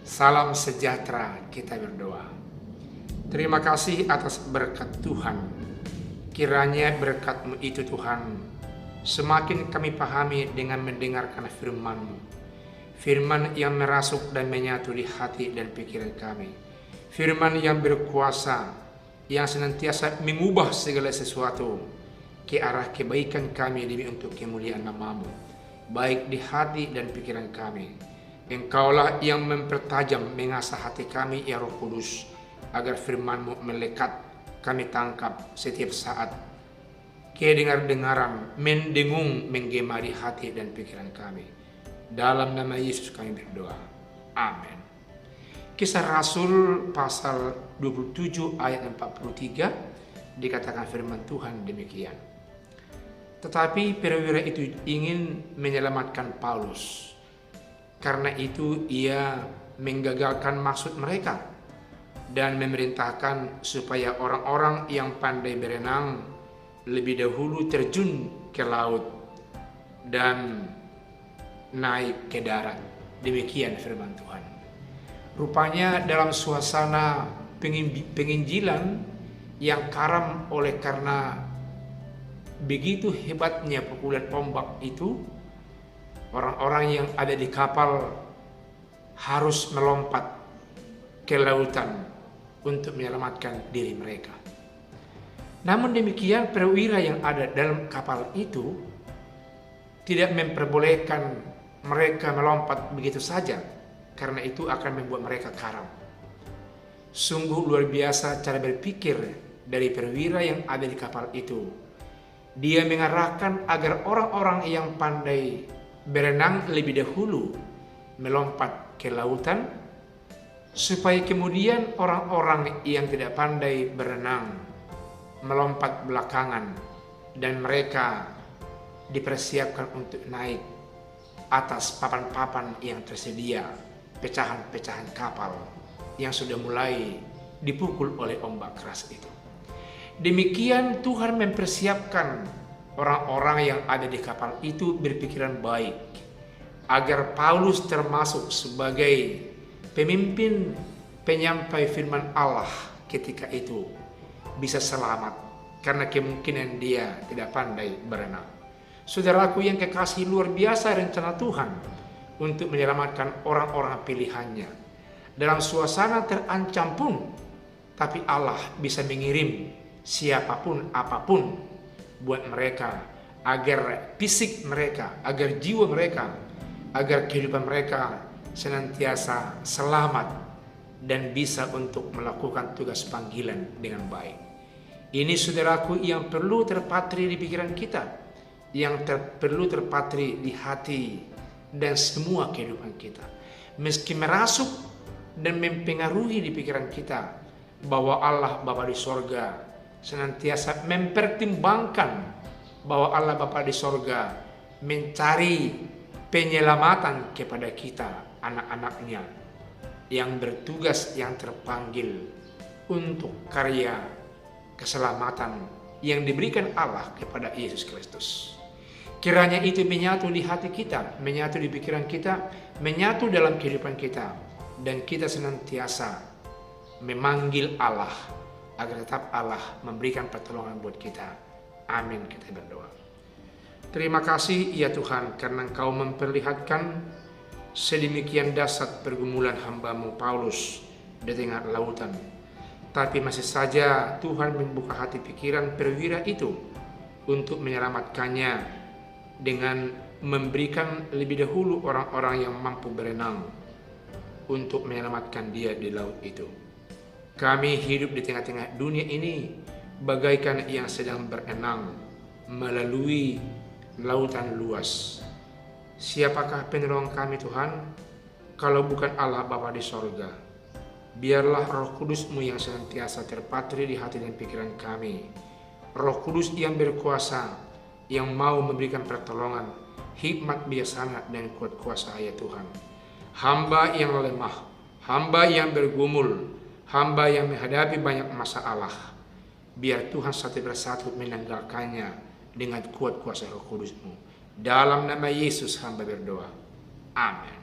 Salam sejahtera, kita berdoa. Terima kasih atas berkat Tuhan. Kiranya berkat-Mu itu Tuhan, semakin kami pahami dengan mendengarkan firman-Mu. Firman yang merasuk dan menyatu di hati dan pikiran kami. Firman yang berkuasa, yang senantiasa mengubah segala sesuatu ke arah kebaikan kami demi untuk kemuliaan nama-Mu, baik di hati dan pikiran kami. Engkaulah yang mempertajam, mengasah hati kami, ya Roh Kudus, agar firman-Mu melekat, kami tangkap setiap saat. Kedengar-dengaran, mendengung, menggema di hati dan pikiran kami. Dalam nama Yesus kami berdoa. Amin. Kisah Rasul pasal 27 ayat 43 dikatakan firman Tuhan demikian. Tetapi perwira itu ingin menyelamatkan Paulus. Karena itu ia menggagalkan maksud mereka dan memerintahkan supaya orang-orang yang pandai berenang lebih dahulu terjun ke laut dan naik ke darat. Demikian firman Tuhan. Rupanya dalam suasana penginjilan yang karam oleh karena begitu hebatnya pukulan ombak itu, orang-orang yang ada di kapal harus melompat ke lautan untuk menyelamatkan diri mereka. Namun demikian, perwira yang ada dalam kapal itu tidak memperbolehkan mereka melompat begitu saja, karena itu akan membuat mereka karam. Sungguh luar biasa cara berpikir dari perwira yang ada di kapal itu. Dia mengarahkan agar orang-orang yang pandai berenang lebih dahulu melompat ke lautan, supaya kemudian orang-orang yang tidak pandai berenang melompat belakangan dan mereka dipersiapkan untuk naik atas papan-papan yang tersedia, pecahan-pecahan kapal yang sudah mulai dipukul oleh ombak keras itu. Demikian Tuhan mempersiapkan orang-orang yang ada di kapal itu berpikiran baik, agar Paulus termasuk sebagai pemimpin penyampai firman Allah ketika itu bisa selamat, karena kemungkinan dia tidak pandai berenang. Saudaraku yang kekasih, luar biasa rencana Tuhan untuk menyelamatkan orang-orang pilihannya. Dalam suasana terancam pun, tapi Allah bisa mengirim siapapun apapun buat mereka, agar fisik mereka, agar jiwa mereka, agar kehidupan mereka senantiasa selamat dan bisa untuk melakukan tugas panggilan dengan baik. Ini saudaraku yang perlu terpatri di pikiran kita, yang perlu terpatri di hati dan semua kehidupan kita. Meski merasuk dan mempengaruhi di pikiran kita bahwa Allah Bapa di sorga senantiasa mempertimbangkan, bahwa Allah Bapa di sorga mencari penyelamatan kepada kita, anak-anaknya yang bertugas, yang terpanggil untuk karya keselamatan yang diberikan Allah kepada Yesus Kristus. Kiranya itu menyatu di hati kita, menyatu di pikiran kita, menyatu dalam kehidupan kita, dan kita senantiasa memanggil Allah agar tetap Allah memberikan pertolongan buat kita. Amin, kita berdoa. Terima kasih ya Tuhan, karena Engkau memperlihatkan sedemikian dahsyat pergumulan hamba-Mu Paulus di tengah lautan. Tapi masih saja Tuhan membuka hati pikiran perwira itu untuk menyelamatkannya dengan memberikan lebih dahulu orang-orang yang mampu berenang untuk menyelamatkan dia di laut itu. Kami hidup di tengah-tengah dunia ini bagaikan yang sedang berenang melalui lautan luas. Siapakah penolong kami Tuhan, kalau bukan Allah Bapa di sorga? Biarlah Roh Kudus-Mu yang senantiasa terpatri di hati dan pikiran kami. Roh Kudus yang berkuasa, yang mau memberikan pertolongan, hikmat, bijaksana, dan kuat kuasa ya Tuhan. Hamba yang lemah, hamba yang bergumul, hamba yang menghadapi banyak masalah, biar Tuhan satu persatu menanggalkannya dengan kuat kuasa Roh Kudus-Mu. Dalam nama Yesus hamba berdoa. Amin.